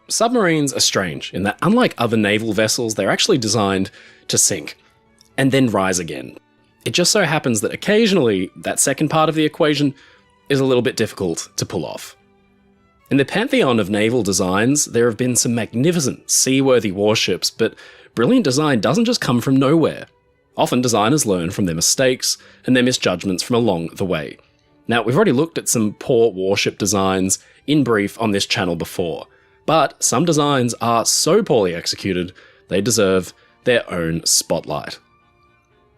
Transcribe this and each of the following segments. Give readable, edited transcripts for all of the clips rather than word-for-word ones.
Submarines are strange in that, unlike other naval vessels, they're actually designed to sink and then rise again. It just so happens that occasionally that second part of the equation is a little bit difficult to pull off. In the pantheon of naval designs, there have been some magnificent, seaworthy warships, but brilliant design doesn't just come from nowhere. Often designers learn from their mistakes and their misjudgments from along the way. Now, we've already looked at some poor warship designs in brief on this channel before, but some designs are so poorly executed, they deserve their own spotlight.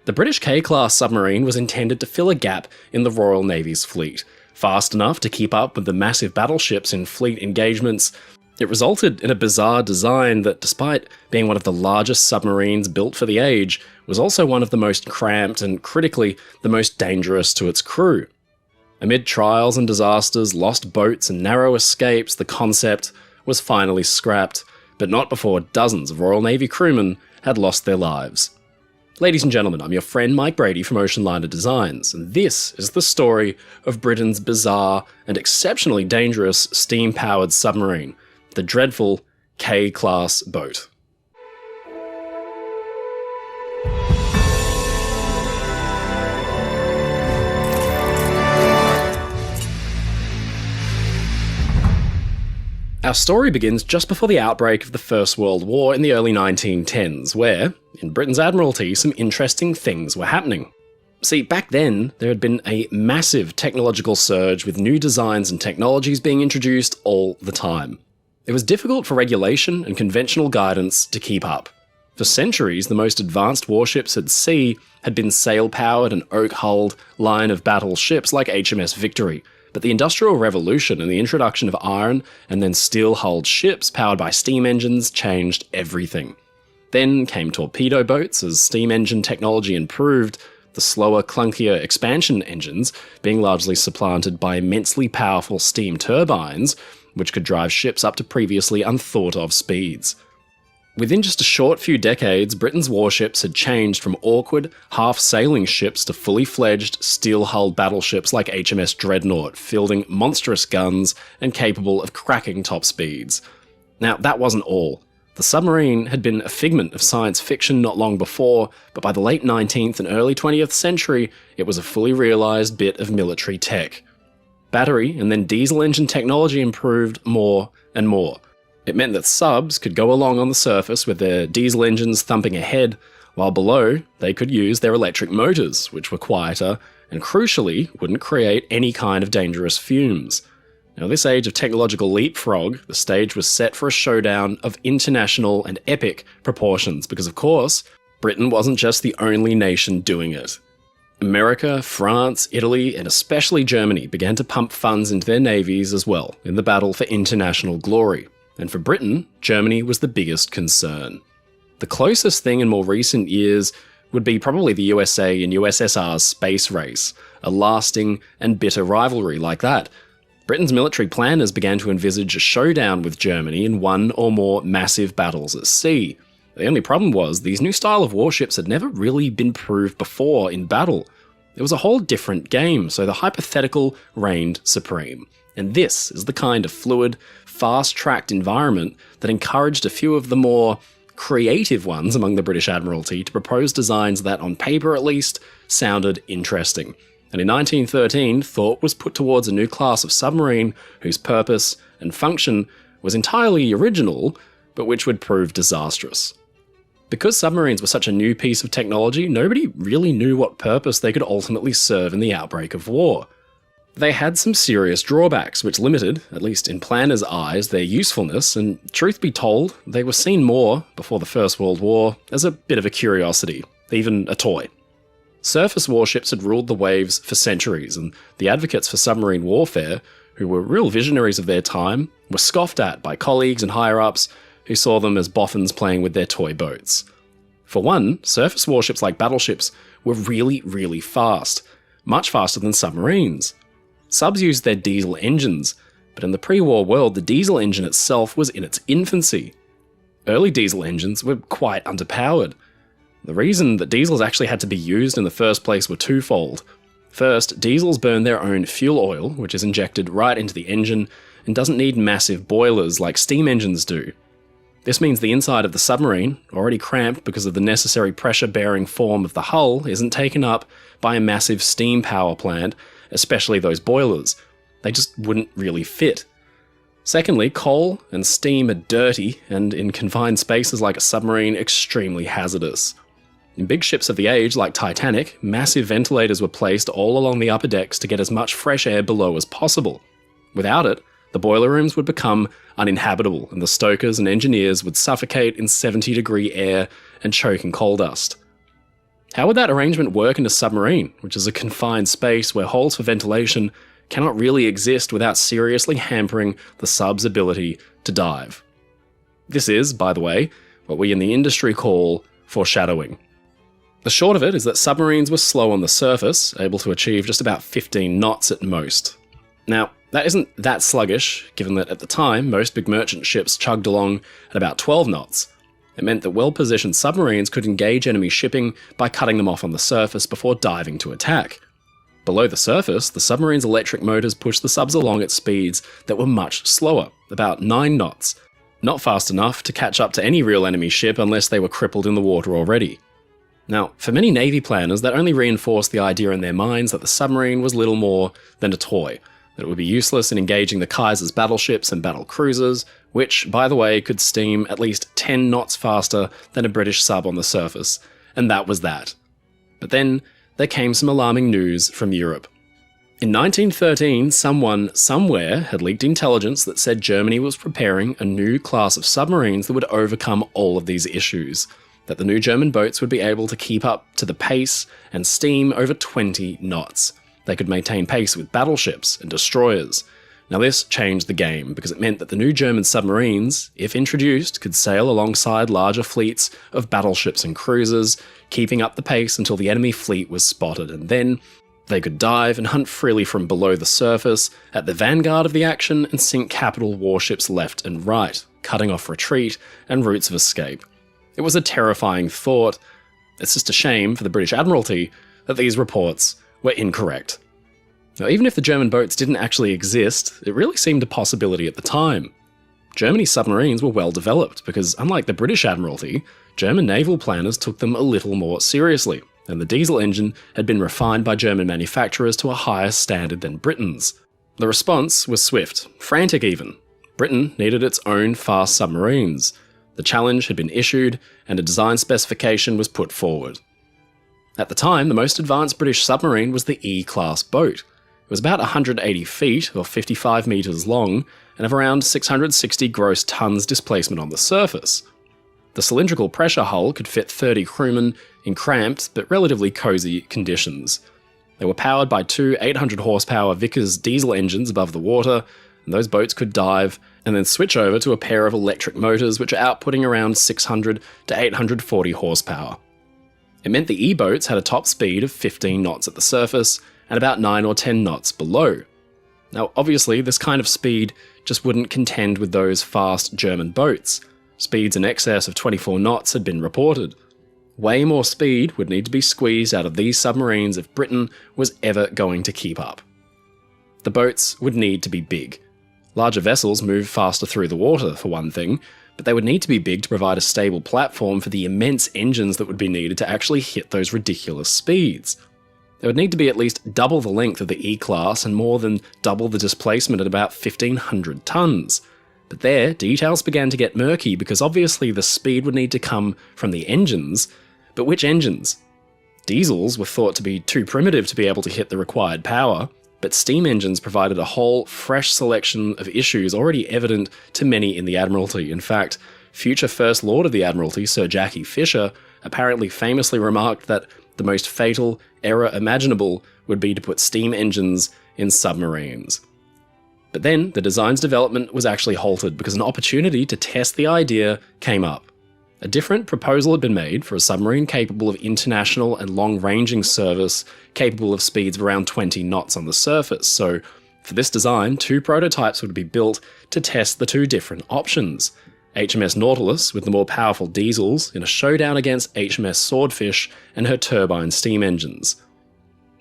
The British K-class submarine was intended to fill a gap in the Royal Navy's fleet, fast enough to keep up with the massive battleships in fleet engagements. It resulted in a bizarre design that, despite being one of the largest submarines built for the age, was also one of the most cramped and, critically, the most dangerous to its crew. Amid trials and disasters, lost boats and narrow escapes, the concept was finally scrapped, but not before dozens of Royal Navy crewmen had lost their lives. Ladies and gentlemen, I'm your friend Mike Brady from Oceanliner Designs, and this is the story of Britain's bizarre and exceptionally dangerous steam-powered submarine, the dreadful K-class boat. Our story begins just before the outbreak of the First World War in the early 1910s, where, in Britain's Admiralty, some interesting things were happening. See, back then, there had been a massive technological surge with new designs and technologies being introduced all the time. It was difficult for regulation and conventional guidance to keep up. For centuries, the most advanced warships at sea had been sail-powered and oak-hulled line-of-battle ships like HMS Victory, but the Industrial Revolution and the introduction of iron and then steel-hulled ships powered by steam engines changed everything. Then came torpedo boats as steam engine technology improved, the slower, clunkier expansion engines being largely supplanted by immensely powerful steam turbines, which could drive ships up to previously unthought-of speeds. Within just a short few decades, Britain's warships had changed from awkward, half-sailing ships to fully-fledged, steel-hulled battleships like HMS Dreadnought, fielding monstrous guns and capable of cracking top speeds. Now, that wasn't all. The submarine had been a figment of science fiction not long before, but by the late 19th and early 20th century, it was a fully realised bit of military tech. Battery and then diesel engine technology improved more and more. It meant that subs could go along on the surface with their diesel engines thumping ahead, while below they could use their electric motors, which were quieter and crucially wouldn't create any kind of dangerous fumes. Now, this age of technological leapfrog, the stage was set for a showdown of international and epic proportions, because of course, Britain wasn't just the only nation doing it. America, France, Italy, and especially Germany began to pump funds into their navies as well in the battle for international glory. And for Britain, Germany was the biggest concern. The closest thing in more recent years would be probably the USA and USSR's space race, a lasting and bitter rivalry like that. Britain's military planners began to envisage a showdown with Germany in one or more massive battles at sea. The only problem was these new style of warships had never really been proved before in battle. It was a whole different game, so the hypothetical reigned supreme. And this is the kind of fluid, fast-tracked environment that encouraged a few of the more creative ones among the British Admiralty to propose designs that, on paper at least, sounded interesting. And in 1913, thought was put towards a new class of submarine whose purpose and function was entirely original, but which would prove disastrous. Because submarines were such a new piece of technology, nobody really knew what purpose they could ultimately serve in the outbreak of war. They had some serious drawbacks, which limited, at least in planners' eyes, their usefulness, and truth be told, they were seen more, before the First World War, as a bit of a curiosity, even a toy. Surface warships had ruled the waves for centuries, and the advocates for submarine warfare, who were real visionaries of their time, were scoffed at by colleagues and higher-ups who saw them as boffins playing with their toy boats. For one, surface warships like battleships were really, really fast, much faster than submarines. Subs used their diesel engines, but in the pre-war world, the diesel engine itself was in its infancy. Early diesel engines were quite underpowered. The reason that diesels actually had to be used in the first place were twofold. First, diesels burn their own fuel oil, which is injected right into the engine, and doesn't need massive boilers like steam engines do. This means the inside of the submarine, already cramped because of the necessary pressure-bearing form of the hull, isn't taken up by a massive steam power plant, especially those boilers. They just wouldn't really fit. Secondly, coal and steam are dirty, and in confined spaces like a submarine, extremely hazardous. In big ships of the age, like Titanic, massive ventilators were placed all along the upper decks to get as much fresh air below as possible. Without it, the boiler rooms would become uninhabitable, and the stokers and engineers would suffocate in 70-degree air and choke in coal dust. How would that arrangement work in a submarine, which is a confined space where holes for ventilation cannot really exist without seriously hampering the sub's ability to dive? This is, by the way, what we in the industry call foreshadowing. The short of it is that submarines were slow on the surface, able to achieve just about 15 knots at most. Now, that isn't that sluggish, given that at the time, most big merchant ships chugged along at about 12 knots. It meant that well-positioned submarines could engage enemy shipping by cutting them off on the surface before diving to attack. Below the surface, the submarine's electric motors pushed the subs along at speeds that were much slower, about 9 knots, not fast enough to catch up to any real enemy ship unless they were crippled in the water already. Now, for many Navy planners, that only reinforced the idea in their minds that the submarine was little more than a toy, that it would be useless in engaging the Kaiser's battleships and battle cruisers, which, by the way, could steam at least 10 knots faster than a British sub on the surface, and that was that. But then, there came some alarming news from Europe. In 1913, someone, somewhere, had leaked intelligence that said Germany was preparing a new class of submarines that would overcome all of these issues, that the new German boats would be able to keep up to the pace and steam over 20 knots. They could maintain pace with battleships and destroyers. Now this changed the game, because it meant that the new German submarines, if introduced, could sail alongside larger fleets of battleships and cruisers, keeping up the pace until the enemy fleet was spotted, and then they could dive and hunt freely from below the surface, at the vanguard of the action, and sink capital warships left and right, cutting off retreat and routes of escape. It was a terrifying thought. It's just a shame for the British Admiralty that these reports were incorrect. Now, even if the German boats didn't actually exist, it really seemed a possibility at the time. Germany's submarines were well developed because, unlike the British Admiralty, German naval planners took them a little more seriously, and the diesel engine had been refined by German manufacturers to a higher standard than Britain's. The response was swift, frantic even. Britain needed its own fast submarines. The challenge had been issued, and a design specification was put forward. At the time, the most advanced British submarine was the E-class boat. It was about 180 feet, or 55 metres long, and of around 660 gross tons displacement on the surface. The cylindrical pressure hull could fit 30 crewmen in cramped but relatively cosy conditions. They were powered by two 800 horsepower Vickers diesel engines above the water, and those boats could dive and then switch over to a pair of electric motors which are outputting around 600 to 840 horsepower. It meant the E-boats had a top speed of 15 knots at the surface and about 9 or 10 knots below. Now obviously this kind of speed just wouldn't contend with those fast German boats. Speeds in excess of 24 knots had been reported. Way more speed would need to be squeezed out of these submarines if Britain was ever going to keep up. The boats would need to be big. Larger vessels move faster through the water, for one thing, but they would need to be big to provide a stable platform for the immense engines that would be needed to actually hit those ridiculous speeds. They would need to be at least double the length of the E-class and more than double the displacement at about 1,500 tons. But there, details began to get murky because obviously the speed would need to come from the engines, but which engines? Diesels were thought to be too primitive to be able to hit the required power, but steam engines provided a whole fresh selection of issues already evident to many in the Admiralty. In fact, future First Lord of the Admiralty, Sir Jackie Fisher, apparently famously remarked that the most fatal error imaginable would be to put steam engines in submarines. But then, the design's development was actually halted because an opportunity to test the idea came up. A different proposal had been made for a submarine capable of international and long-ranging service, capable of speeds of around 20 knots on the surface. So, for this design, two prototypes would be built to test the two different options. HMS Nautilus, with the more powerful diesels, in a showdown against HMS Swordfish and her turbine steam engines.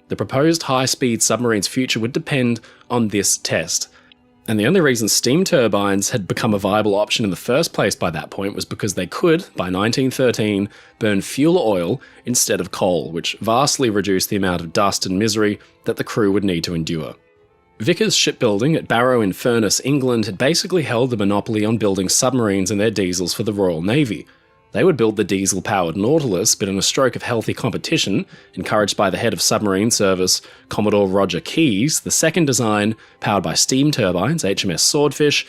The proposed high-speed submarine's future would depend on this test. And the only reason steam turbines had become a viable option in the first place by that point was because they could, by 1913, burn fuel oil instead of coal, which vastly reduced the amount of dust and misery that the crew would need to endure. Vickers Shipbuilding at Barrow-in-Furness, England had basically held the monopoly on building submarines and their diesels for the Royal Navy. They would build the diesel-powered Nautilus, but in a stroke of healthy competition, encouraged by the head of submarine service, Commodore Roger Keyes, the second design, powered by steam turbines, HMS Swordfish,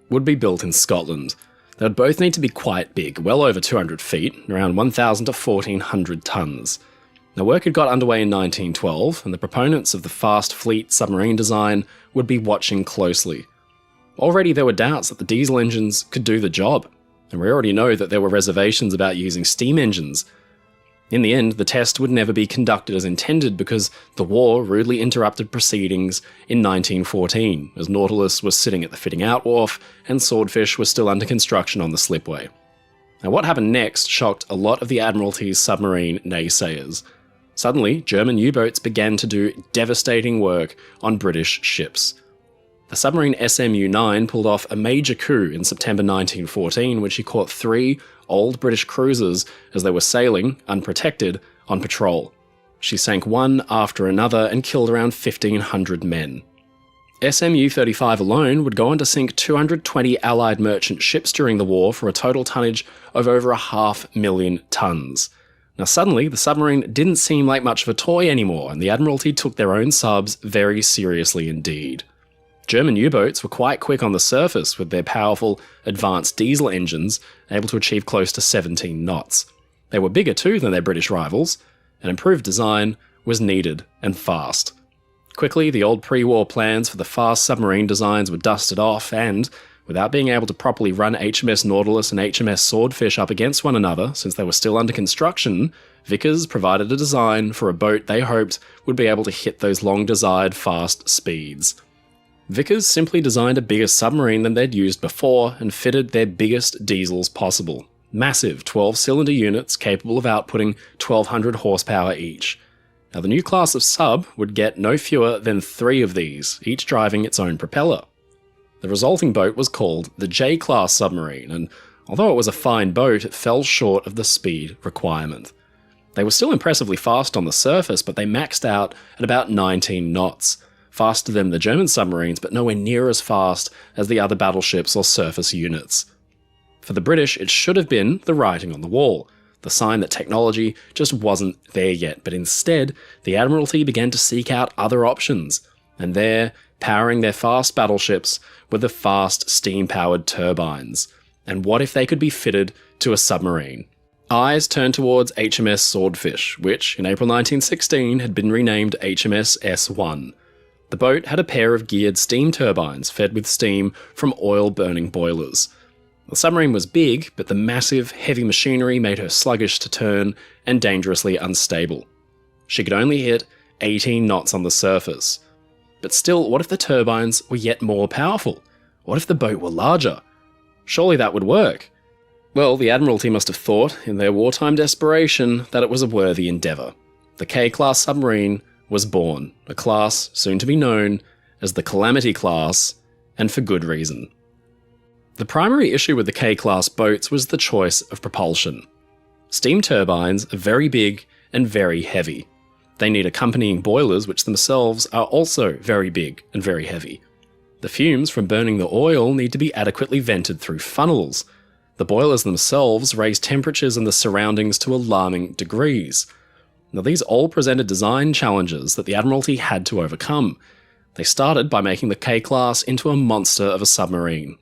would be built in Scotland. They would both need to be quite big, well over 200 feet, around 1,000 to 1,400 tons. Now, work had got underway in 1912, and the proponents of the fast fleet submarine design would be watching closely. Already there were doubts that the diesel engines could do the job, and we already know that there were reservations about using steam engines. In the end, the test would never be conducted as intended because the war rudely interrupted proceedings in 1914, as Nautilus was sitting at the fitting out wharf and Swordfish was still under construction on the slipway. Now, what happened next shocked a lot of the Admiralty's submarine naysayers. Suddenly, German U-boats began to do devastating work on British ships. The submarine SMU-9 pulled off a major coup in September 1914 when she caught 3 old British cruisers as they were sailing, unprotected, on patrol. She sank one after another and killed around 1,500 men. SMU-35 alone would go on to sink 220 Allied merchant ships during the war for a total tonnage of over 500,000 tons. Now suddenly, the submarine didn't seem like much of a toy anymore, and the Admiralty took their own subs very seriously indeed. German U-boats were quite quick on the surface with their powerful, advanced diesel engines able to achieve close to 17 knots. They were bigger too than their British rivals, and improved design was needed and fast. Quickly, the old pre-war plans for the fast submarine designs were dusted off and, without being able to properly run HMS Nautilus and HMS Swordfish up against one another since they were still under construction, Vickers provided a design for a boat they hoped would be able to hit those long-desired fast speeds. Vickers simply designed a bigger submarine than they'd used before and fitted their biggest diesels possible. Massive 12-cylinder units capable of outputting 1,200 horsepower each. Now, the new class of sub would get no fewer than 3 of these, each driving its own propeller. The resulting boat was called the J-class submarine, and although it was a fine boat, it fell short of the speed requirement. They were still impressively fast on the surface, but they maxed out at about 19 knots. Faster than the German submarines, but nowhere near as fast as the other battleships or surface units. For the British, it should have been the writing on the wall, the sign that technology just wasn't there yet, but instead, the Admiralty began to seek out other options, and there, powering their fast battleships, were the fast steam-powered turbines. And what if they could be fitted to a submarine? Eyes turned towards HMS Swordfish, which, in April 1916, had been renamed HMS S1. The boat had a pair of geared steam turbines fed with steam from oil-burning boilers. The submarine was big, but the massive, heavy machinery made her sluggish to turn and dangerously unstable. She could only hit 18 knots on the surface. But still, what if the turbines were yet more powerful? What if the boat were larger? Surely that would work. Well, the Admiralty must have thought, in their wartime desperation, that it was a worthy endeavour. The K-class submarine was born, a class soon to be known as the Calamity class, and for good reason. The primary issue with the K-class boats was the choice of propulsion. Steam turbines are very big and very heavy. They need accompanying boilers which themselves are also very big and very heavy. The fumes from burning the oil need to be adequately vented through funnels. The boilers themselves raise temperatures in the surroundings to alarming degrees. Now, these all presented design challenges that the Admiralty had to overcome. They started by making the K-class into a monster of a submarine.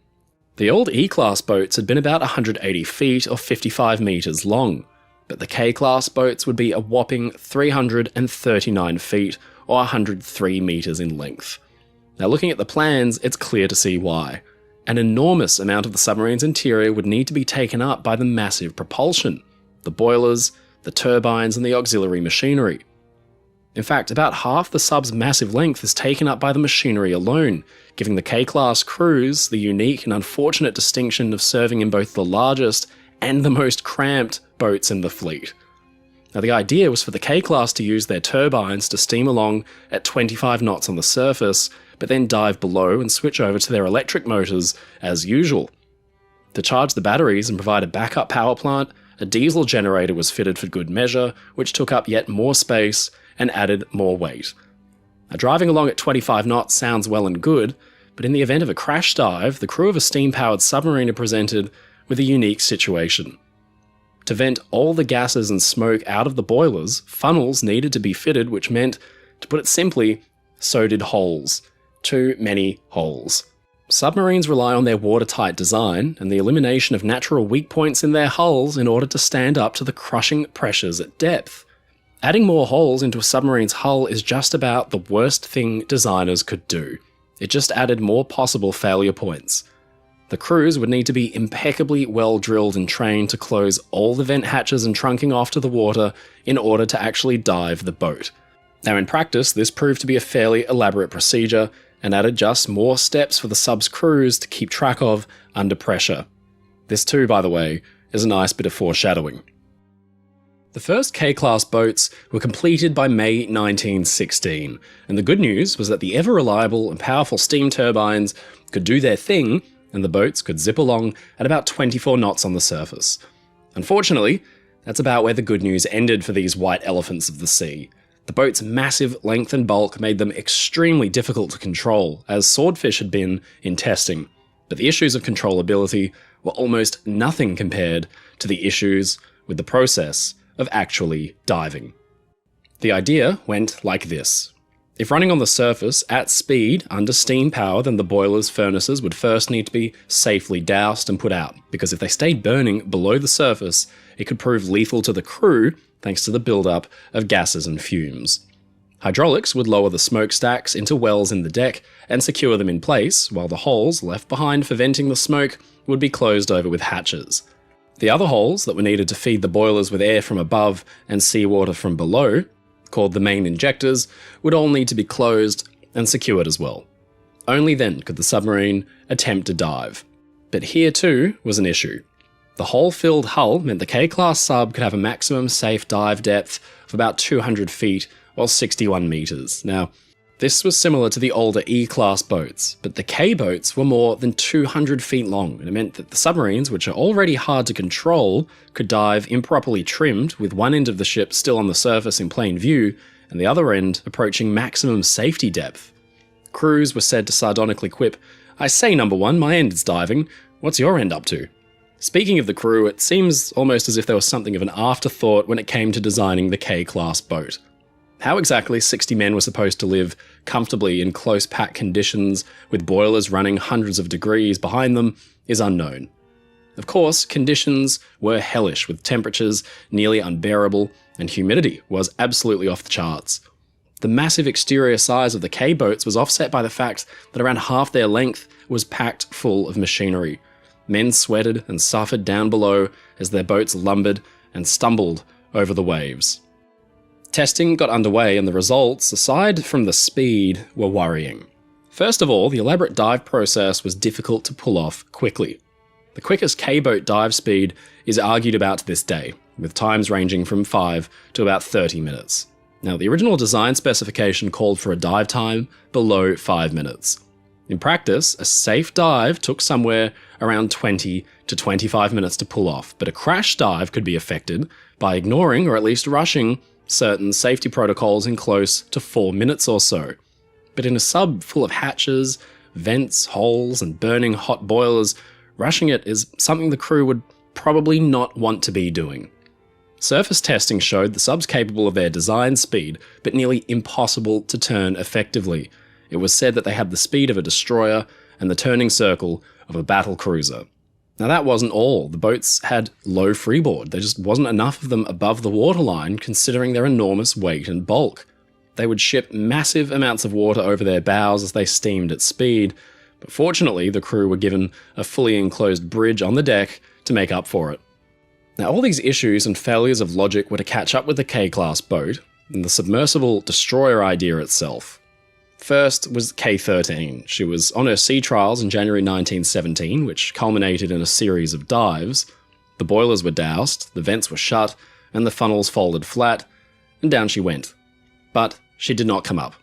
The old E-class boats had been about 180 feet or 55 metres long, but the K-class boats would be a whopping 339 feet or 103 metres in length. Now, looking at the plans, it's clear to see why. An enormous amount of the submarine's interior would need to be taken up by the massive propulsion, the boilers, the turbines, and the auxiliary machinery. In fact, about half the sub's massive length is taken up by the machinery alone, giving the K-class crews the unique and unfortunate distinction of serving in both the largest and the most cramped boats in the fleet. Now, the idea was for the K-class to use their turbines to steam along at 25 knots on the surface, but then dive below and switch over to their electric motors as usual. To charge the batteries and provide a backup power plant, a diesel generator was fitted for good measure, which took up yet more space and added more weight. Now, driving along at 25 knots sounds well and good, but in the event of a crash dive, the crew of a steam-powered submarine are presented with a unique situation. To vent all the gases and smoke out of the boilers, funnels needed to be fitted, which meant, to put it simply, so did holes. Too many holes. Submarines rely on their watertight design and the elimination of natural weak points in their hulls in order to stand up to the crushing pressures at depth. Adding more holes into a submarine's hull is just about the worst thing designers could do. It just added more possible failure points. The crews would need to be impeccably well drilled and trained to close all the vent hatches and trunking off to the water in order to actually dive the boat. Now in practice, this proved to be a fairly elaborate procedure, and added just more steps for the sub's crews to keep track of under pressure. This too, by the way, is a nice bit of foreshadowing. The first K-class boats were completed by May 1916, and the good news was that the ever-reliable and powerful steam turbines could do their thing, and the boats could zip along at about 24 knots on the surface. Unfortunately, that's about where the good news ended for these white elephants of the sea. The boat's massive length and bulk made them extremely difficult to control, as Swordfish had been in testing, but the issues of controllability were almost nothing compared to the issues with the process of actually diving. The idea went like this. If running on the surface at speed under steam power, then the boilers' furnaces would first need to be safely doused and put out, because if they stayed burning below the surface, it could prove lethal to the crew thanks to the buildup of gases and fumes. Hydraulics would lower the smokestacks into wells in the deck and secure them in place, while the holes left behind for venting the smoke would be closed over with hatches. The other holes that were needed to feed the boilers with air from above and seawater from below, called the main injectors, would all need to be closed and secured as well. Only then could the submarine attempt to dive. But here too was an issue. The hole-filled hull meant the K-class sub could have a maximum safe dive depth of about 200 feet or 61 meters. Now, this was similar to the older E-class boats, but the K boats were more than 200 feet long, and it meant that the submarines, which are already hard to control, could dive improperly trimmed, with one end of the ship still on the surface in plain view, and the other end approaching maximum safety depth. Crews were said to sardonically quip, "I say, number one, my end is diving. What's your end up to?" Speaking of the crew, it seems almost as if there was something of an afterthought when it came to designing the K-class boat. How exactly 60 men were supposed to live comfortably in close-packed conditions with boilers running hundreds of degrees behind them is unknown. Of course, conditions were hellish, with temperatures nearly unbearable, and humidity was absolutely off the charts. The massive exterior size of the K-boats was offset by the fact that around half their length was packed full of machinery. Men sweated and suffered down below as their boats lumbered and stumbled over the waves. Testing got underway, and the results, aside from the speed, were worrying. First of all, the elaborate dive process was difficult to pull off quickly. The quickest K-boat dive speed is argued about to this day, with times ranging from 5 to about 30 minutes. Now, the original design specification called for a dive time below 5 minutes. In practice, a safe dive took somewhere around 20 to 25 minutes to pull off, but a crash dive could be effected by ignoring, or at least rushing, certain safety protocols in close to 4 minutes or so. But in a sub full of hatches, vents, holes, and burning hot boilers, rushing it is something the crew would probably not want to be doing. Surface testing showed the subs capable of their design speed, but nearly impossible to turn effectively. It was said that they had the speed of a destroyer and the turning circle of a battle cruiser. Now that wasn't all. The boats had low freeboard. There just wasn't enough of them above the waterline considering their enormous weight and bulk. They would ship massive amounts of water over their bows as they steamed at speed, but fortunately the crew were given a fully enclosed bridge on the deck to make up for it. Now all these issues and failures of logic were to catch up with the K-class boat and the submersible destroyer idea itself. First was K-13. She was on her sea trials in January 1917, which culminated in a series of dives. The boilers were doused, the vents were shut, and the funnels folded flat, and down she went. But she did not come up.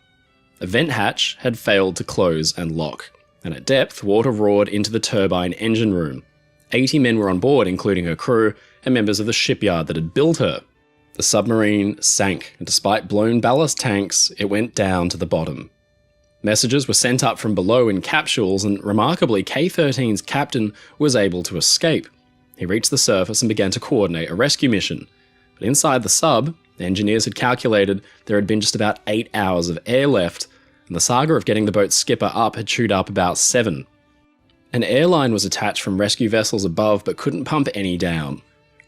A vent hatch had failed to close and lock, and at depth, water roared into the turbine engine room. 80 men were on board, including her crew and members of the shipyard that had built her. The submarine sank, and despite blown ballast tanks, it went down to the bottom. Messages were sent up from below in capsules, and remarkably, K-13's captain was able to escape. He reached the surface and began to coordinate a rescue mission. But inside the sub, engineers had calculated there had been just about 8 hours of air left, and the saga of getting the boat's skipper up had chewed up about 7. An airline was attached from rescue vessels above but couldn't pump any down.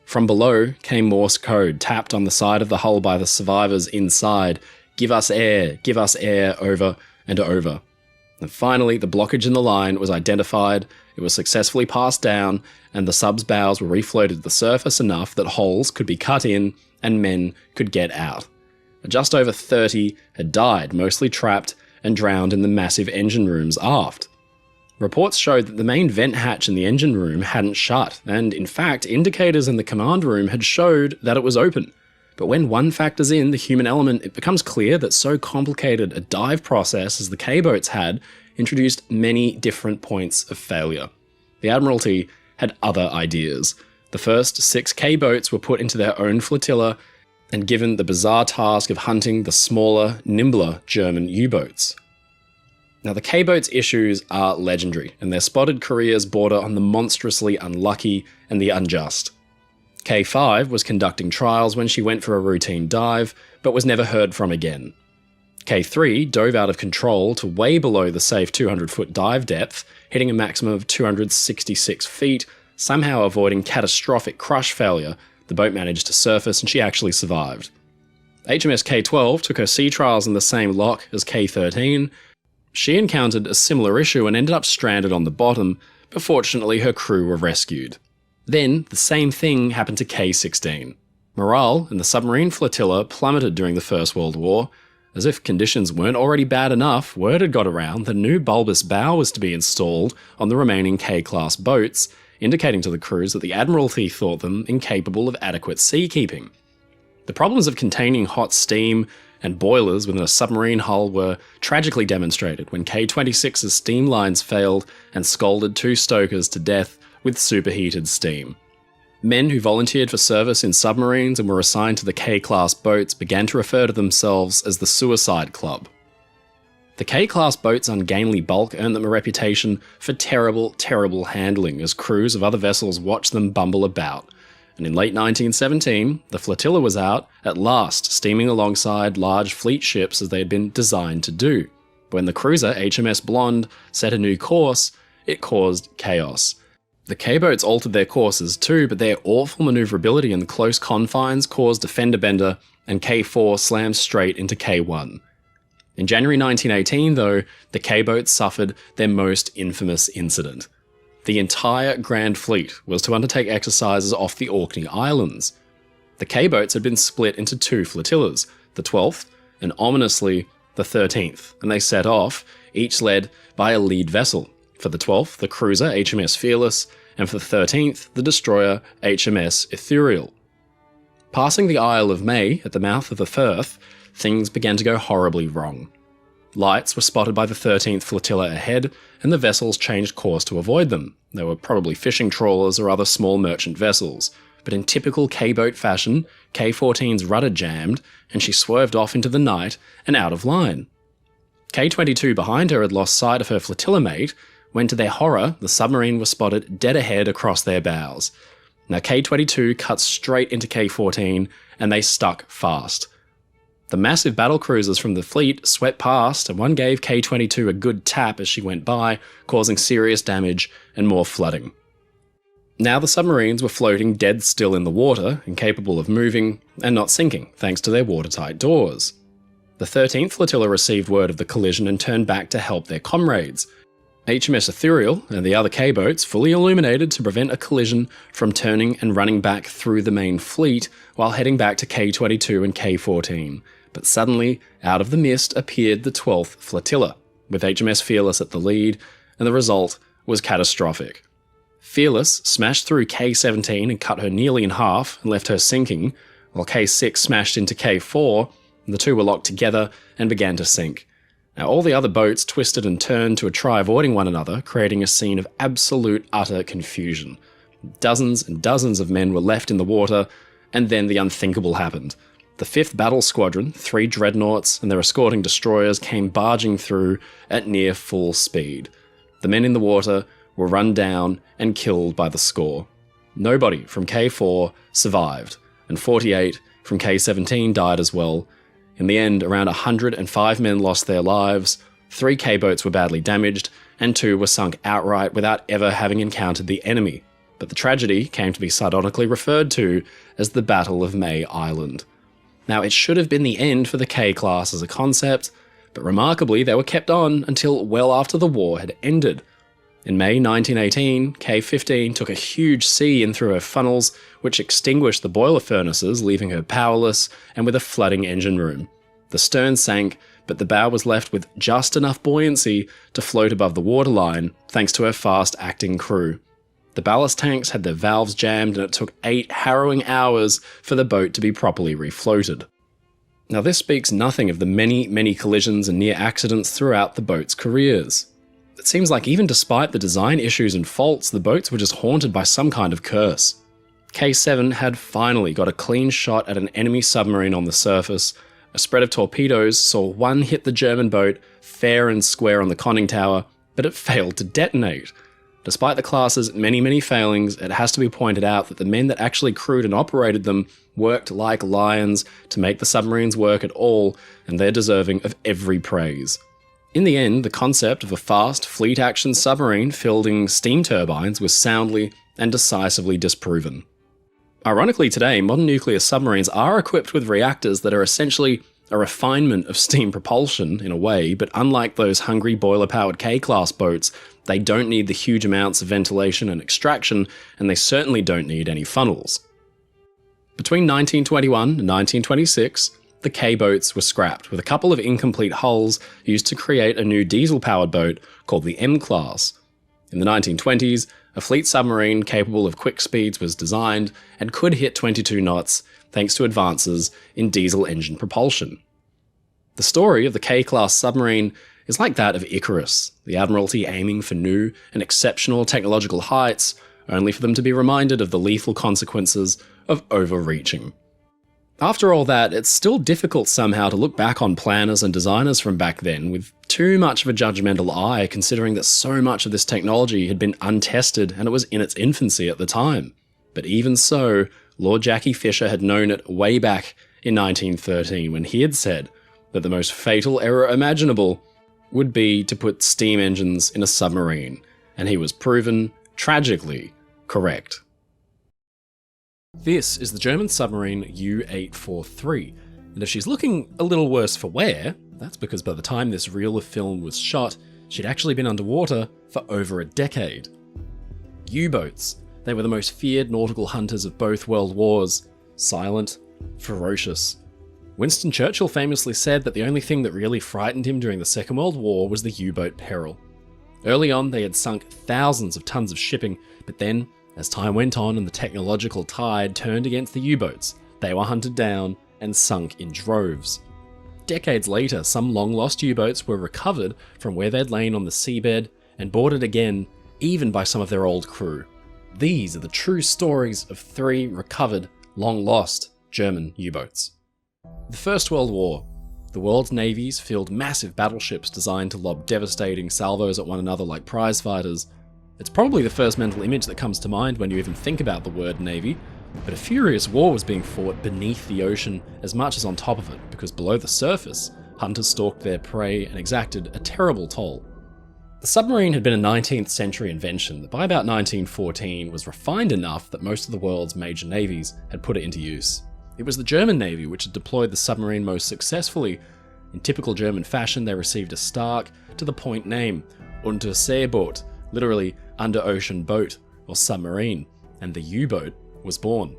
From below came Morse code tapped on the side of the hull by the survivors inside. Give us air, over and over. And finally, the blockage in the line was identified, it was successfully passed down, and the sub's bows were refloated to the surface enough that holes could be cut in and men could get out. Just over 30 had died, mostly trapped and drowned in the massive engine rooms aft. Reports showed that the main vent hatch in the engine room hadn't shut, and in fact, indicators in the command room had showed that it was open. But when one factors in the human element, it becomes clear that so complicated a dive process as the K-boats had introduced many different points of failure. The Admiralty had other ideas. The first 6 K-boats were put into their own flotilla and given the bizarre task of hunting the smaller, nimbler German U-boats. Now, the K-boats' issues are legendary, and their spotted careers border on the monstrously unlucky and the unjust. K5 was conducting trials when she went for a routine dive, but was never heard from again. K3 dove out of control to way below the safe 200-foot dive depth, hitting a maximum of 266 feet, somehow avoiding catastrophic crush failure. The boat managed to surface and she actually survived. HMS K12 took her sea trials in the same lock as K13. She encountered a similar issue and ended up stranded on the bottom, but fortunately her crew were rescued. Then, the same thing happened to K16. Morale in the submarine flotilla plummeted during the First World War. As if conditions weren't already bad enough, word had got around that a new bulbous bow was to be installed on the remaining K-class boats, indicating to the crews that the Admiralty thought them incapable of adequate seakeeping. The problems of containing hot steam and boilers within a submarine hull were tragically demonstrated when K-26's steam lines failed and scalded 2 stokers to death with superheated steam. Men who volunteered for service in submarines and were assigned to the K-class boats began to refer to themselves as the Suicide Club. The K-class boats' ungainly bulk earned them a reputation for terrible, terrible handling as crews of other vessels watched them bumble about. And in late 1917, the flotilla was out, at last, steaming alongside large fleet ships as they had been designed to do. When the cruiser HMS Blonde set a new course, it caused chaos. The K-boats altered their courses too, but their awful manoeuvrability in the close confines caused a fender bender, and K4 slammed straight into K1. In January 1918, though, the K-boats suffered their most infamous incident. The entire Grand Fleet was to undertake exercises off the Orkney Islands. The K-boats had been split into 2 flotillas, the 12th and ominously the 13th, and they set off, each led by a lead vessel. For the 12th, the cruiser HMS Fearless, and for the 13th, the destroyer HMS Ethereal. Passing the Isle of May at the mouth of the Firth, things began to go horribly wrong. Lights were spotted by the 13th flotilla ahead, and the vessels changed course to avoid them. They were probably fishing trawlers or other small merchant vessels, but in typical K-boat fashion, K14's rudder jammed, and she swerved off into the night and out of line. K22 behind her had lost sight of her flotilla mate, when to their horror, the submarine was spotted dead ahead across their bows. Now K22 cut straight into K14, and they stuck fast. The massive battle cruisers from the fleet swept past, and one gave K22 a good tap as she went by, causing serious damage and more flooding. Now the submarines were floating dead still in the water, incapable of moving and not sinking, thanks to their watertight doors. The 13th flotilla received word of the collision and turned back to help their comrades. HMS Ethereal and the other K-boats fully illuminated to prevent a collision from turning and running back through the main fleet while heading back to K22 and K14. But suddenly, out of the mist appeared the 12th flotilla, with HMS Fearless at the lead, and the result was catastrophic. Fearless smashed through K17 and cut her nearly in half and left her sinking, while K6 smashed into K4, and the two were locked together and began to sink. Now, all the other boats twisted and turned to try avoiding one another, creating a scene of absolute utter confusion. Dozens and dozens of men were left in the water, and then the unthinkable happened. The 5th Battle Squadron, 3 dreadnoughts and their escorting destroyers came barging through at near full speed. The men in the water were run down and killed by the score. Nobody from K4 survived, and 48 from K17 died as well. In the end, around 105 men lost their lives, 3 K-boats were badly damaged, and 2 were sunk outright without ever having encountered the enemy. But the tragedy came to be sardonically referred to as the Battle of May Island. Now, it should have been the end for the K-class as a concept, but remarkably they were kept on until well after the war had ended. In May 1918, K-15 took a huge sea in through her funnels, which extinguished the boiler furnaces, leaving her powerless and with a flooding engine room. The stern sank, but the bow was left with just enough buoyancy to float above the waterline, thanks to her fast-acting crew. The ballast tanks had their valves jammed, and it took 8 harrowing hours for the boat to be properly refloated. Now, this speaks nothing of the many collisions and near accidents throughout the boat's careers. It seems like even despite the design issues and faults, the boats were just haunted by some kind of curse. K7 had finally got a clean shot at an enemy submarine on the surface. A spread of torpedoes saw one hit the German boat fair and square on the conning tower, but it failed to detonate. Despite the class's many failings, it has to be pointed out that the men that actually crewed and operated them worked like lions to make the submarines work at all, and they're deserving of every praise. In the end, the concept of a fast, fleet-action submarine fielding steam turbines was soundly and decisively disproven. Ironically today, modern nuclear submarines are equipped with reactors that are essentially a refinement of steam propulsion in a way, but unlike those hungry boiler-powered K-class boats, they don't need the huge amounts of ventilation and extraction, and they certainly don't need any funnels. Between 1921 and 1926, the K-boats were scrapped, with a couple of incomplete hulls used to create a new diesel-powered boat called the M-class. In the 1920s, a fleet submarine capable of quick speeds was designed and could hit 22 knots thanks to advances in diesel engine propulsion. The story of the K-class submarine is like that of Icarus, the Admiralty aiming for new and exceptional technological heights, only for them to be reminded of the lethal consequences of overreaching. After all that, it's still difficult somehow to look back on planners and designers from back then with too much of a judgmental eye, considering that so much of this technology had been untested and it was in its infancy at the time. But even so, Lord Jackie Fisher had known it way back in 1913 when he had said that the most fatal error imaginable would be to put steam engines in a submarine, and he was proven, tragically, correct. This is the German submarine U-843, and if she's looking a little worse for wear, that's because by the time this reel of film was shot, she'd actually been underwater for over a decade. U-boats, they were the most feared nautical hunters of both world wars, silent, ferocious. Winston Churchill famously said that the only thing that really frightened him during the Second World War was the U-boat peril. Early on, they had sunk thousands of tons of shipping, but then, as time went on and the technological tide turned against the U-boats, they were hunted down and sunk in droves. Decades later, some long-lost U-boats were recovered from where they'd lain on the seabed and boarded again, even by some of their old crew. These are the true stories of 3 recovered, long-lost German U-boats. The First World War. The world's navies filled massive battleships designed to lob devastating salvos at one another like prize fighters. It's probably the first mental image that comes to mind when you even think about the word navy, but a furious war was being fought beneath the ocean as much as on top of it, because below the surface, hunters stalked their prey and exacted a terrible toll. The submarine had been a 19th century invention that by about 1914 was refined enough that most of the world's major navies had put it into use. It was the German Navy which had deployed the submarine most successfully. In typical German fashion, they received a stark, to-the-point name, Unterseeboot, literally under-ocean boat, or submarine, and the U-boat was born.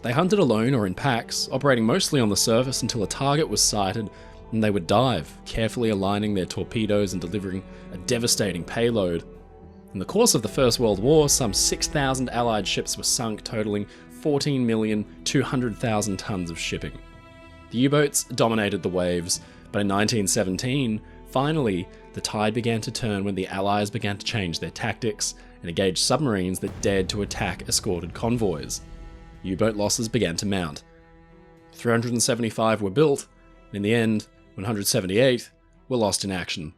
They hunted alone or in packs, operating mostly on the surface until a target was sighted, and they would dive, carefully aligning their torpedoes and delivering a devastating payload. In the course of the First World War, some 6,000 Allied ships were sunk, totaling 14,200,000 tons of shipping. The U-boats dominated the waves, But in 1917, finally, the tide began to turn when the Allies began to change their tactics and engage submarines that dared to attack escorted convoys. U-boat losses began to mount. 375 were built, and in the end, 178 were lost in action.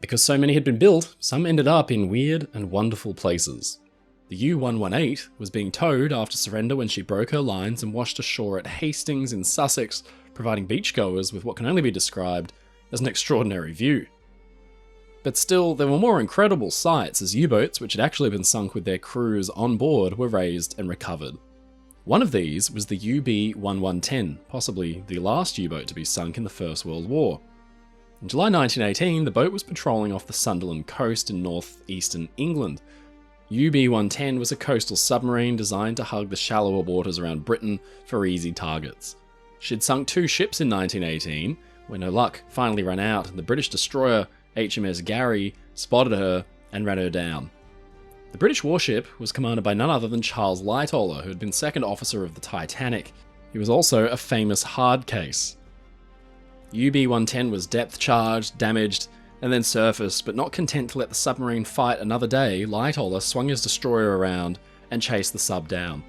Because so many had been built, some ended up in weird and wonderful places. The U-118 was being towed after surrender when she broke her lines and washed ashore at Hastings in Sussex, providing beachgoers with what can only be described as an extraordinary view. But still, there were more incredible sights as U-boats, which had actually been sunk with their crews on board, were raised and recovered. One of these was the UB-1110, possibly the last U-boat to be sunk in the First World War. In July 1918, the boat was patrolling off the Sunderland coast in northeastern England. UB-110 was a coastal submarine designed to hug the shallower waters around Britain for easy targets. She'd sunk 2 ships in 1918, when her luck finally ran out and the British destroyer HMS Gary spotted her and ran her down. The British warship was commanded by none other than Charles Lightoller, who had been second officer of the Titanic. He was also a famous hard case. UB-110 was depth-charged, damaged, and then surfaced, but not content to let the submarine fight another day, Lightoller swung his destroyer around and chased the sub down.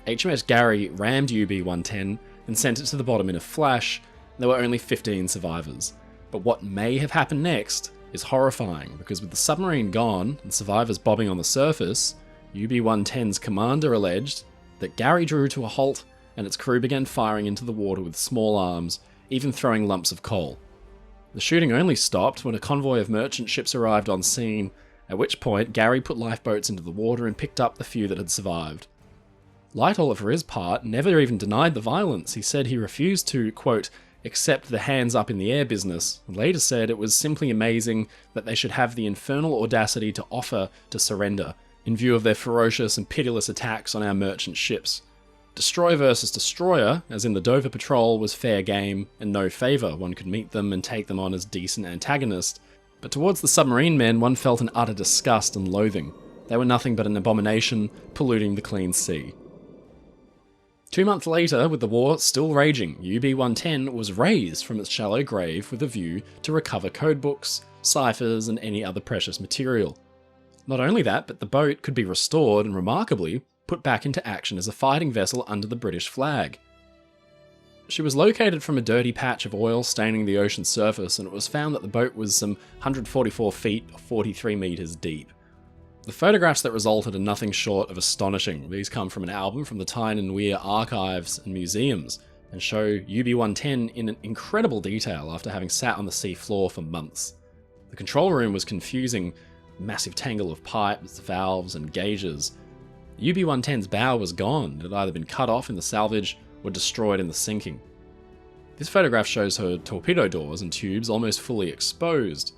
HMS Gary rammed UB-110 and sent it to the bottom in a flash. There were only 15 survivors. But what may have happened next is horrifying, because with the submarine gone and survivors bobbing on the surface, UB-110's commander alleged that Gary drew to a halt and its crew began firing into the water with small arms, even throwing lumps of coal. The shooting only stopped when a convoy of merchant ships arrived on scene, at which point Gary put lifeboats into the water and picked up the few that had survived. Lightoller, for his part, never even denied the violence. He said he refused to, quote, accept the hands up in the air business, and later said it was simply amazing that they should have the infernal audacity to offer to surrender, in view of their ferocious and pitiless attacks on our merchant ships. Destroyer versus destroyer, as in the Dover Patrol, was fair game and no favour. One could meet them and take them on as decent antagonists. But towards the submarine men, one felt an utter disgust and loathing. They were nothing but an abomination, polluting the clean sea. 2 months later, with the war still raging, UB-110 was raised from its shallow grave with a view to recover codebooks, ciphers, and any other precious material. Not only that, but the boat could be restored and, remarkably, put back into action as a fighting vessel under the British flag. She was located from a dirty patch of oil staining the ocean surface, and it was found that the boat was some 144 feet or 43 meters deep. The photographs that resulted are nothing short of astonishing. These come from an album from the Tyne and Weir archives and museums, and show UB-110 in an incredible detail after having sat on the sea floor for months. The control room was confusing, a massive tangle of pipes, valves, and gauges. UB-110's bow was gone. It had either been cut off in the salvage or destroyed in the sinking. This photograph shows her torpedo doors and tubes almost fully exposed.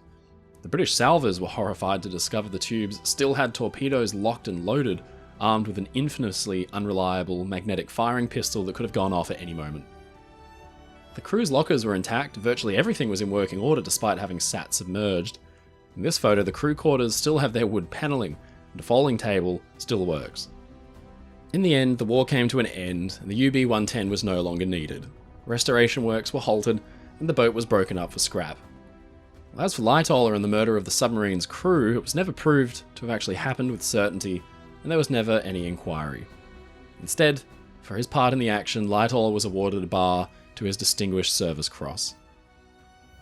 The British salvors were horrified to discover the tubes still had torpedoes locked and loaded, armed with an infamously unreliable magnetic firing pistol that could have gone off at any moment. The crew's lockers were intact, virtually everything was in working order despite having sat submerged. In this photo, the crew quarters still have their wood panelling, and a folding table still works. In the end, the war came to an end, and the UB-110 was no longer needed. Restoration works were halted, and the boat was broken up for scrap. As for Lightoller and the murder of the submarine's crew, it was never proved to have actually happened with certainty, and there was never any inquiry. Instead, for his part in the action, Lightoller was awarded a bar to his Distinguished Service Cross.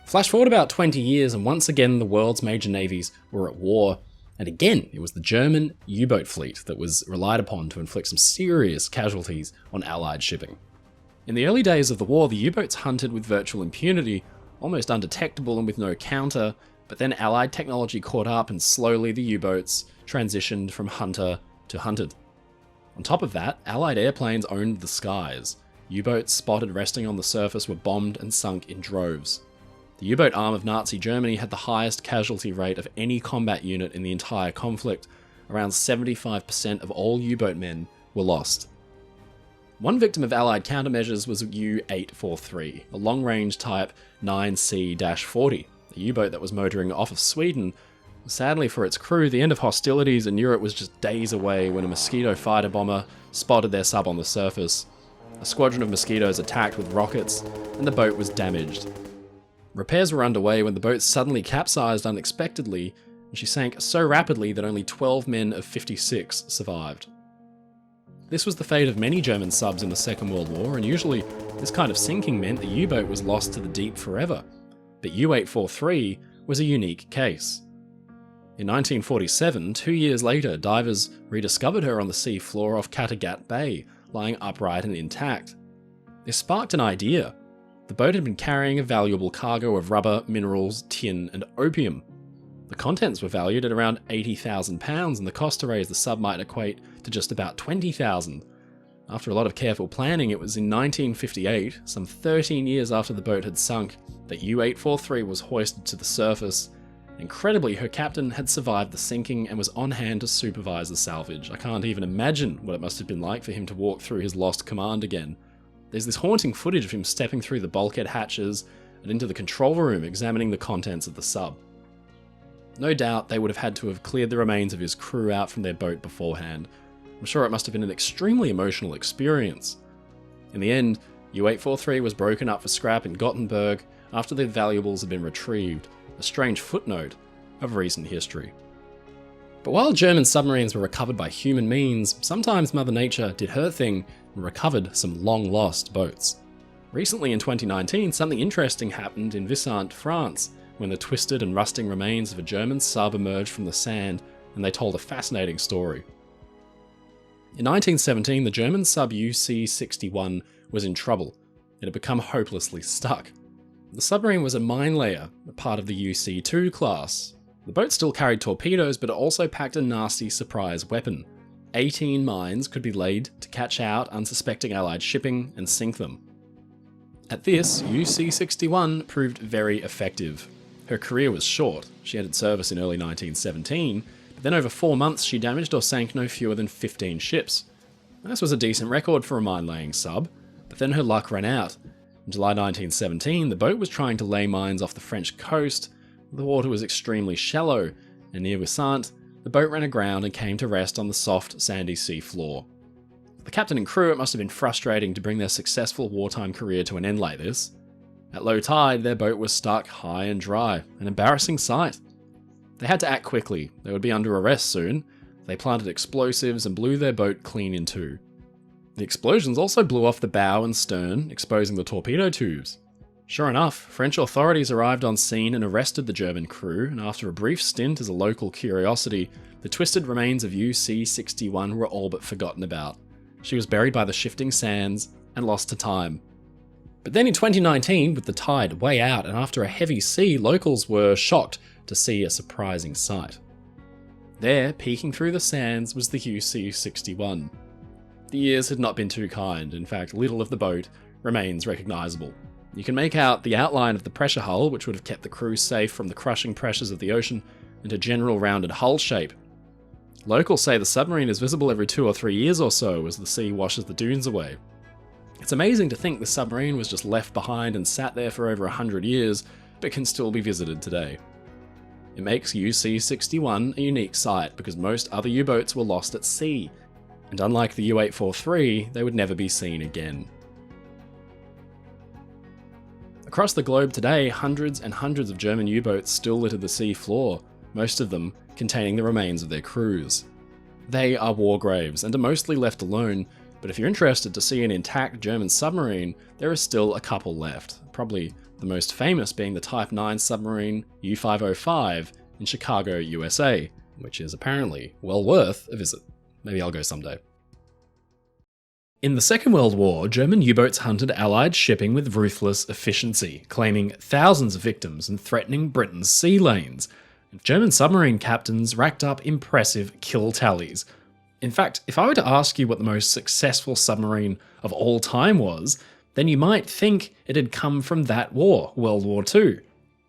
Flash forward about 20 years, and once again the world's major navies were at war, and again it was the German U-boat fleet that was relied upon to inflict some serious casualties on Allied shipping. In the early days of the war, the U-boats hunted with virtual impunity, almost undetectable and with no counter, but then Allied technology caught up and slowly the U-boats transitioned from hunter to hunted. On top of that, Allied airplanes owned the skies. U-boats spotted resting on the surface were bombed and sunk in droves. The U-boat arm of Nazi Germany had the highest casualty rate of any combat unit in the entire conflict. Around 75% of all U-boat men were lost. One victim of Allied countermeasures was U-843, a long-range type 9C-40, a U-boat that was motoring off of Sweden. Sadly for its crew, the end of hostilities in Europe was just days away when a Mosquito fighter bomber spotted their sub on the surface. A squadron of Mosquitoes attacked with rockets, and the boat was damaged. Repairs were underway when the boat suddenly capsized unexpectedly, and she sank so rapidly that only 12 men of 56 survived. This was the fate of many German subs in the Second World War, and usually this kind of sinking meant the U-boat was lost to the deep forever. But U-843 was a unique case. In 1947, 2 years later, divers rediscovered her on the sea floor off Kattegat Bay, lying upright and intact. This sparked an idea. The boat had been carrying a valuable cargo of rubber, minerals, tin, and opium. The contents were valued at around £80,000, and the cost to raise the sub might equate to just about $20,000. After a lot of careful planning, it was in 1958, some 13 years after the boat had sunk, that U-843 was hoisted to the surface. Incredibly, her captain had survived the sinking and was on hand to supervise the salvage. I can't even imagine what it must have been like for him to walk through his lost command again. There's this haunting footage of him stepping through the bulkhead hatches and into the control room examining the contents of the sub. No doubt they would have had to have cleared the remains of his crew out from their boat beforehand. I'm sure it must have been an extremely emotional experience. In the end, U-843 was broken up for scrap in Gothenburg after the valuables had been retrieved, a strange footnote of recent history. But while German submarines were recovered by human means, sometimes Mother Nature did her thing and recovered some long-lost boats. Recently in 2019, something interesting happened in Vissant, France, when the twisted and rusting remains of a German sub emerged from the sand, and they told a fascinating story. In 1917, the German sub UC-61 was in trouble. It had become hopelessly stuck. The submarine was a mine layer, a part of the UC-2 class. The boat still carried torpedoes, but it also packed a nasty surprise weapon. 18 mines could be laid to catch out unsuspecting Allied shipping and sink them. At this, UC-61 proved very effective. Her career was short. She entered service in early 1917, but then over 4 months she damaged or sank no fewer than 15 ships. And this was a decent record for a mine-laying sub, but then her luck ran out. In July 1917, the boat was trying to lay mines off the French coast. The water was extremely shallow, and near Vissant, the boat ran aground and came to rest on the soft, sandy sea floor. For the captain and crew, it must have been frustrating to bring their successful wartime career to an end like this. At low tide, their boat was stuck high and dry, an embarrassing sight. They had to act quickly. They would be under arrest soon. They planted explosives and blew their boat clean in two. The explosions also blew off the bow and stern, exposing the torpedo tubes. Sure enough, French authorities arrived on scene and arrested the German crew, and after a brief stint as a local curiosity, the twisted remains of UC-61 were all but forgotten about. She was buried by the shifting sands and lost to time. But then in 2019, with the tide way out and after a heavy sea, locals were shocked to see a surprising sight. There, peeking through the sands, was the UC-61. The years had not been too kind. In fact, little of the boat remains recognisable. You can make out the outline of the pressure hull, which would have kept the crew safe from the crushing pressures of the ocean, and a general rounded hull shape. Locals say the submarine is visible every 2 or 3 years or so as the sea washes the dunes away. It's amazing to think the submarine was just left behind and sat there for over 100 years, but can still be visited today. It makes UC-61 a unique sight because most other U-boats were lost at sea, and unlike the U-843, they would never be seen again. Across the globe today, hundreds and hundreds of German U-boats still litter the sea floor, most of them containing the remains of their crews. They are war graves and are mostly left alone, but if you're interested to see an intact German submarine, there are still a couple left, probably the most famous being the Type 9 submarine U-505 in Chicago, USA, which is apparently well worth a visit. Maybe I'll go someday. In the Second World War, German U-boats hunted Allied shipping with ruthless efficiency, claiming thousands of victims and threatening Britain's sea lanes. German submarine captains racked up impressive kill tallies. In fact, if I were to ask you what the most successful submarine of all time was, then you might think it had come from that war, World War II.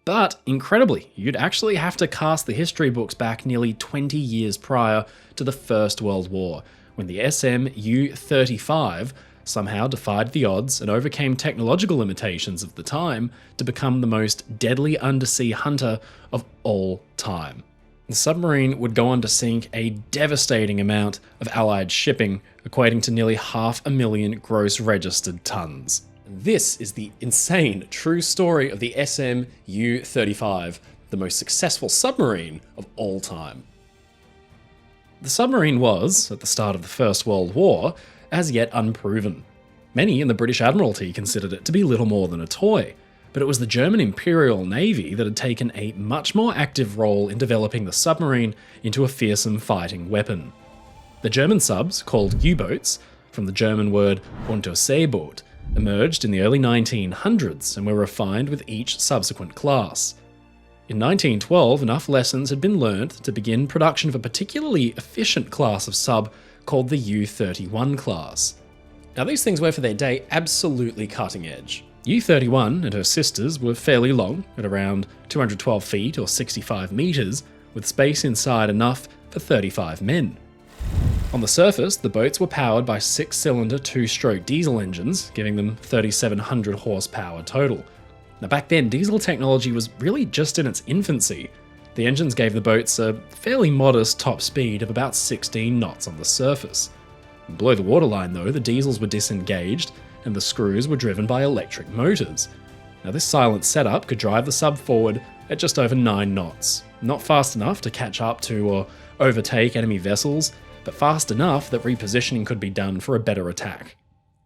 But, incredibly, you'd actually have to cast the history books back nearly 20 years prior to the First World War, when the SM U-35 somehow defied the odds and overcame technological limitations of the time to become the most deadly undersea hunter of all time. The submarine would go on to sink a devastating amount of Allied shipping, equating to nearly 500,000 gross registered tons. And this is the insane true story of the SMU-35, the most successful submarine of all time. The submarine was, at the start of the First World War, as yet unproven. Many in the British Admiralty considered it to be little more than a toy, but it was the German Imperial Navy that had taken a much more active role in developing the submarine into a fearsome fighting weapon. The German subs, called U-boats, from the German word Unterseeboot, emerged in the early 1900s and were refined with each subsequent class. In 1912, enough lessons had been learnt to begin production of a particularly efficient class of sub called the U-31 class. Now these things were for their day absolutely cutting edge. U-31 and her sisters were fairly long, at around 212 feet or 65 metres, with space inside enough for 35 men. On the surface, the boats were powered by 6-cylinder 2-stroke diesel engines, giving them 3,700 horsepower total. Now back then, diesel technology was really just in its infancy. The engines gave the boats a fairly modest top speed of about 16 knots on the surface. Below the waterline though, the diesels were disengaged, and the screws were driven by electric motors. Now this silent setup could drive the sub forward at just over 9 knots. Not fast enough to catch up to or overtake enemy vessels, but fast enough that repositioning could be done for a better attack.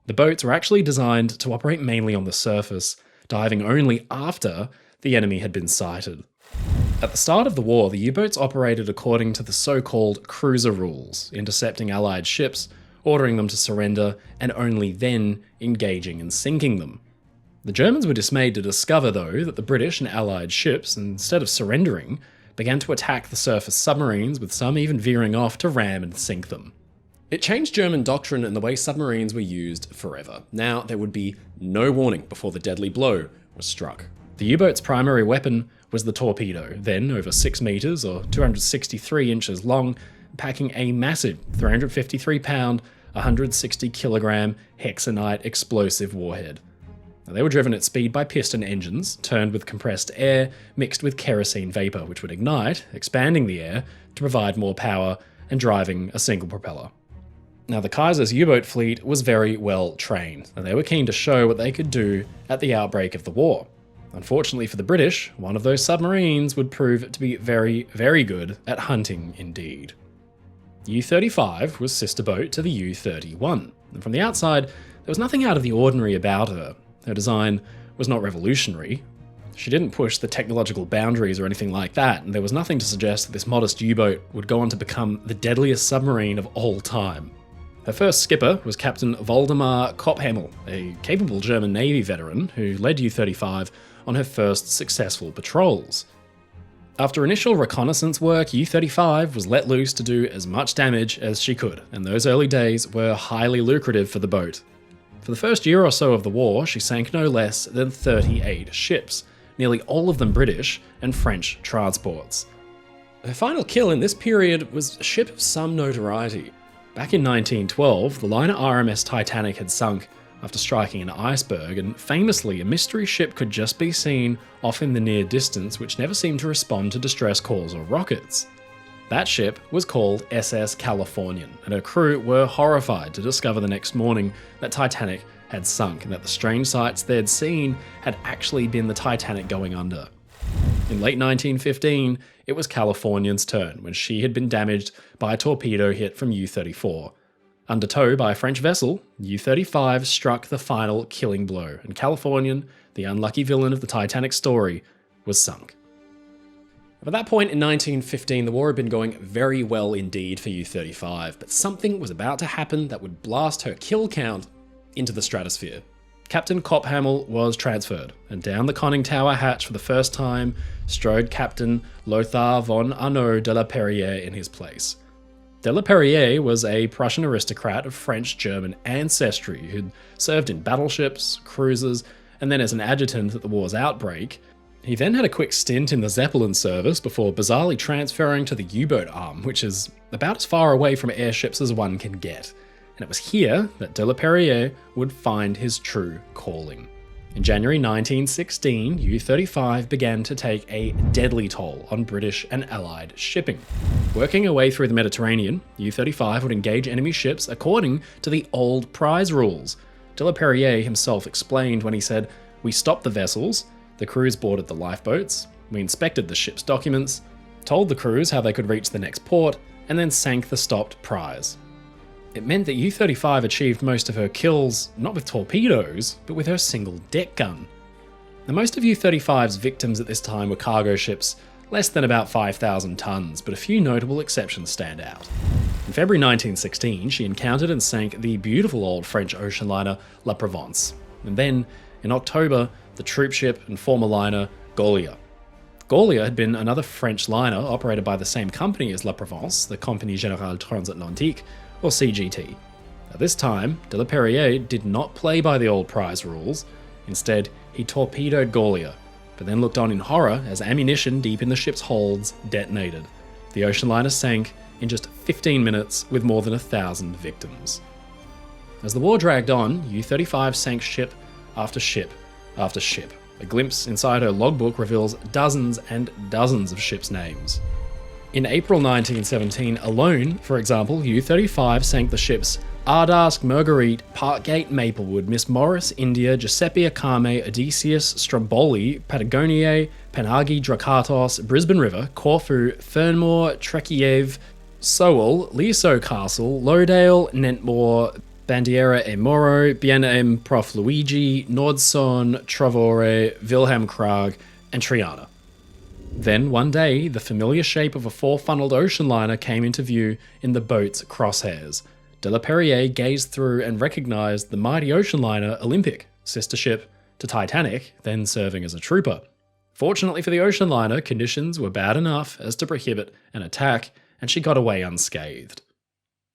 The boats were actually designed to operate mainly on the surface, diving only after the enemy had been sighted. At the start of the war, the U-boats operated according to the so-called cruiser rules, intercepting Allied ships, ordering them to surrender, and only then engaging and sinking them. The Germans were dismayed to discover, though, that the British and Allied ships, instead of surrendering, began to attack the surface submarines, with some even veering off to ram and sink them. It changed German doctrine and the way submarines were used forever. Now there would be no warning before the deadly blow was struck. The U-boat's primary weapon was the torpedo, then over 6 meters or 263 inches long, packing a massive 353-pound, 160-kilogram hexanite explosive warhead. Now, they were driven at speed by piston engines, turned with compressed air mixed with kerosene vapor, which would ignite, expanding the air to provide more power and driving a single propeller. Now, the Kaiser's U-boat fleet was very well trained, and they were keen to show what they could do at the outbreak of the war. Unfortunately for the British, one of those submarines would prove to be very, very good at hunting indeed. U-35 was sister boat to the U-31, and from the outside, there was nothing out of the ordinary about her. Her design was not revolutionary. She didn't push the technological boundaries or anything like that, and there was nothing to suggest that this modest U-boat would go on to become the deadliest submarine of all time. Her first skipper was Captain Waldemar Kopphamel, a capable German Navy veteran who led U-35 on her first successful patrols. After initial reconnaissance work, U-35 was let loose to do as much damage as she could, and those early days were highly lucrative for the boat. For the first year or so of the war, she sank no less than 38 ships, nearly all of them British and French transports. Her final kill in this period was a ship of some notoriety. Back in 1912, the liner RMS Titanic had sunk after striking an iceberg, and famously, a mystery ship could just be seen off in the near distance which never seemed to respond to distress calls or rockets. That ship was called SS Californian, and her crew were horrified to discover the next morning that Titanic had sunk, and that the strange sights they'd seen had actually been the Titanic going under. In late 1915, it was Californian's turn, when she had been damaged by a torpedo hit from U-34. Under tow by a French vessel, U-35 struck the final killing blow, and Californian, the unlucky villain of the Titanic story, was sunk. By that point in 1915, the war had been going very well indeed for U-35, but something was about to happen that would blast her kill count into the stratosphere. Captain Kopphamel was transferred, and down the conning tower hatch for the first time strode Captain Lothar von Arnaud de la Perrière in his place. De la Perrière was a Prussian aristocrat of French-German ancestry who'd served in battleships, cruisers, and then as an adjutant at the war's outbreak. He then had a quick stint in the Zeppelin service before bizarrely transferring to the U-boat arm, which is about as far away from airships as one can get. And it was here that de la Perrière would find his true calling. In January 1916, U-35 began to take a deadly toll on British and Allied shipping. Working her way through the Mediterranean, U-35 would engage enemy ships according to the old prize rules, de la Perriere himself explained when he said, "We stopped the vessels, the crews boarded the lifeboats, we inspected the ship's documents, told the crews how they could reach the next port, and then sank the stopped prize." It meant that U-35 achieved most of her kills not with torpedoes, but with her single deck gun. Now, most of U-35's victims at this time were cargo ships, less than about 5,000 tons, but a few notable exceptions stand out. In February 1916, she encountered and sank the beautiful old French ocean liner La Provence, and then, in October, the troop ship and former liner Gaulier. Gaulier had been another French liner operated by the same company as La Provence, the Compagnie Générale Transatlantique, or CGT. At this time, de la Perriere did not play by the old prize rules. Instead, he torpedoed Gaulier, but then looked on in horror as ammunition deep in the ship's holds detonated. The ocean liner sank in just 15 minutes with more than 1,000 victims. As the war dragged on, U-35 sank ship after ship after ship. A glimpse inside her logbook reveals dozens and dozens of ships' names. In April 1917 alone, for example, U-35 sank the ships Ardask, Marguerite, Parkgate, Maplewood, Miss Morris, India, Giuseppe Acame, Odysseus, Stromboli, Patagoniae, Penagi, Drakatos, Brisbane River, Corfu, Fernmore, Trekiev, Sowell, Liso Castle, Lowdale, Nentmore, Bandiera e Moro, Bien Prof Luigi, Nordson, Travore, Wilhelm Krag, and Triana. Then, one day, the familiar shape of a four-funneled ocean liner came into view in the boat's crosshairs. De la Perriere gazed through and recognized the mighty ocean liner Olympic, sister ship to Titanic, then serving as a trooper. Fortunately for the ocean liner, conditions were bad enough as to prohibit an attack, and she got away unscathed.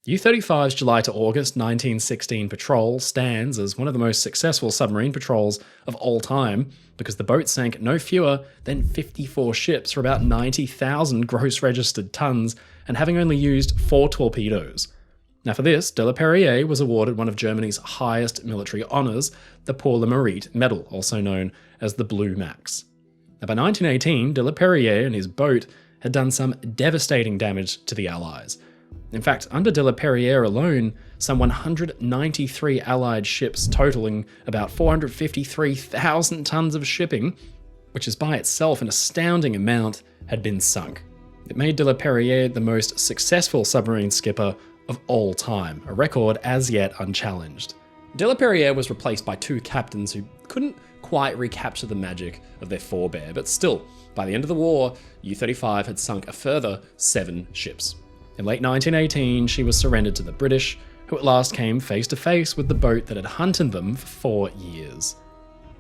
U-35's July to August 1916 patrol stands as one of the most successful submarine patrols of all time because the boat sank no fewer than 54 ships for about 90,000 gross registered tons and having only used 4 torpedoes. Now for this, de la Perriere was awarded one of Germany's highest military honours, the Pour le Mérite Medal, also known as the Blue Max. Now by 1918, de la Perriere and his boat had done some devastating damage to the Allies. In fact, under de la Perriere alone, some 193 Allied ships totaling about 453,000 tons of shipping, which is by itself an astounding amount, had been sunk. It made de la Perriere the most successful submarine skipper of all time, a record as yet unchallenged. De la Perriere was replaced by 2 captains who couldn't quite recapture the magic of their forebear, but still, by the end of the war, U-35 had sunk a further 7 ships. In late 1918, she was surrendered to the British, who at last came face to face with the boat that had hunted them for 4 years.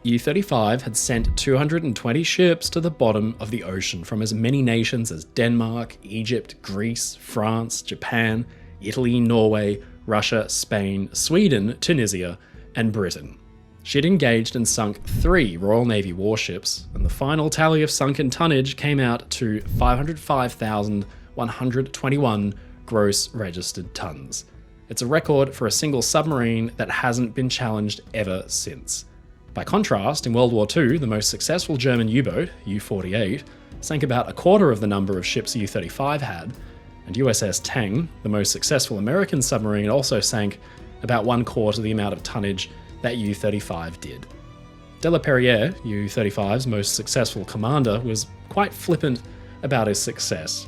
U-35 had sent 220 ships to the bottom of the ocean from as many nations as Denmark, Egypt, Greece, France, Japan, Italy, Norway, Russia, Spain, Sweden, Tunisia, and Britain. She had engaged and sunk 3 Royal Navy warships, and the final tally of sunken tonnage came out to 505,121 gross registered tons. It's a record for a single submarine that hasn't been challenged ever since. By contrast, in World War II, the most successful German U-boat, U-48, sank about a quarter of the number of ships U-35 had, and USS Tang, the most successful American submarine, also sank about 1/4 the amount of tonnage that U-35 did. De la Perriere, U-35's most successful commander, was quite flippant about his success.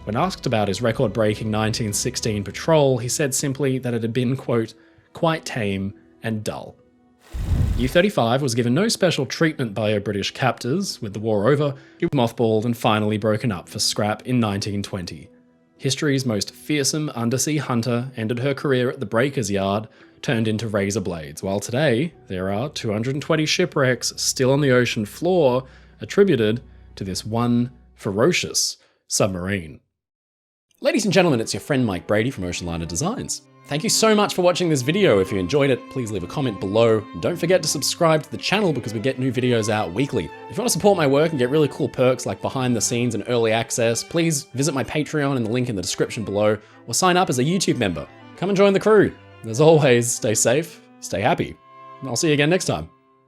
When asked about his record-breaking 1916 patrol, he said simply that it had been, quote, quite tame and dull. U-35 was given no special treatment by her British captors. With the war over, she was mothballed and finally broken up for scrap in 1920. History's most fearsome undersea hunter ended her career at the breaker's yard, turned into razor blades, while today there are 220 shipwrecks still on the ocean floor attributed to this one ferocious submarine. Ladies and gentlemen, it's your friend Mike Brady from Oceanliner Designs. Thank you so much for watching this video. If you enjoyed it, please leave a comment below. And don't forget to subscribe to the channel because we get new videos out weekly. If you want to support my work and get really cool perks like behind the scenes and early access, please visit my Patreon in the link in the description below, or sign up as a YouTube member. Come and join the crew. And as always, stay safe, stay happy, and I'll see you again next time.